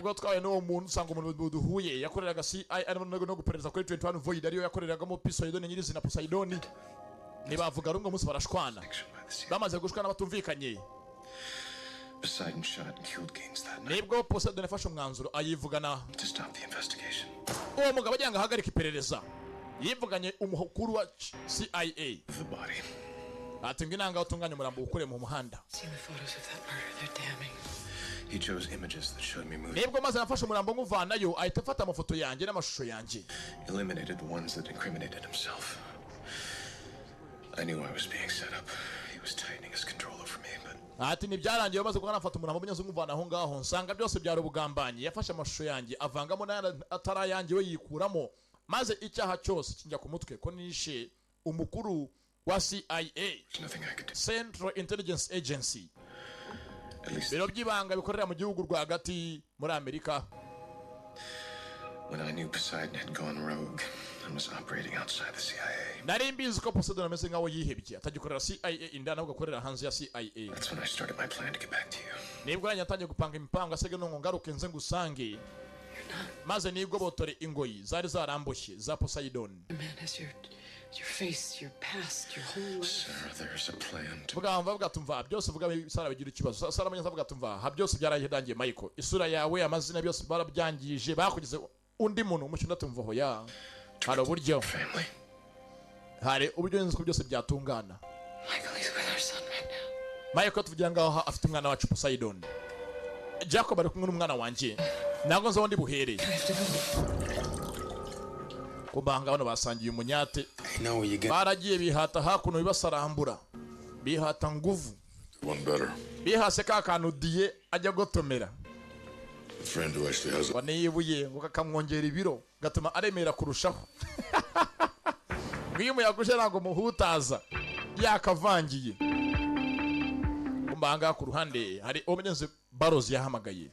nibwo twaye no muntu usanga umuntu duhuye yakoreraga CIA no guperereza kuri 21 Void ariyo yakoreragamo Poseidon nyirizina Poseidon nibavuga rumwe umunsi barashwana bamaze gushwana batumvikanye Poseidon shot and killed Gaines that night. nibwo Poseidon yafashe umwanzuro ayivugana To stop the investigation. uwo mugabo ajyanga hagarika iperereza yivuganye umukuru wa CIA The body. ati nginanga utunganye umurambo ukure mu muhanda Seen the photos of that murder. They're damning. He chose images that showed me moving. nibwo maze nafashe umurambo nguvanayo ahita afata amafoto yanjye n'amashusho yanjye Eliminated the ones that incriminated himself. I knew I was being set up. He was tightening his control over me, but ati nibyarangiye bamaze kuba nafata umurambo binyuze nguvana aho ngaho nsanga byose byari ubugambanyi yafashe amashusho yanjye avangamo n'atari yanjye we yikuramo maze icyaha cyose kijya ku mutwe ko nishe umukuru wa CIA there's nothing I could do. Central Intelligence Agency At least biro by'ibanga bikorera mu gihugu rwagati muri Amerika when I knew Poseidon had gone rogue and was operating outside the CIA. nari mbizi ko Poseidon ameze nkaho yihebye atagikorera CIA indani ahubwo akorera hanze ya CIA That's when I started my plan to get back to you. nibwo yanyatangiye gupanga imipango asege no ngaruke nze ngusange maze nibwo botore ingoyi zari zarambushye za Poseidon The man has your face, your past, your whole life. Sarah, there's a plan to... vuga tumva byose vuga Sara bigira ikibazo Sara manyeza vuga tumva ha byose byarahidangiye Michael isura yawe amazina byose barabyangije bakugeze undi muntu umushinda tumva ho ya hari uburyo family. hari uburyo nzi ko byose byatungana Michael, he's with our son right now. Michael tuvugira ngaho afite umwana wacu Poseidon Jacob ari kumwe n'umwana wanje nago nzo ndi buhere I have to go. kubanga bano basangiye umunyate I know where you get... baragiye bihata hakuno bibasarambura bihata nguvu One better. bihase ka kantu diye ajya gotomera A friend who actually has a... waniyibuye ngo kakamwongera ibiro gatuma aremera kurushaho ngiyumuye agushe ntago muhutaza yakavangiye kumbanga ku ruhande hari omeneze Barozi yahamagaye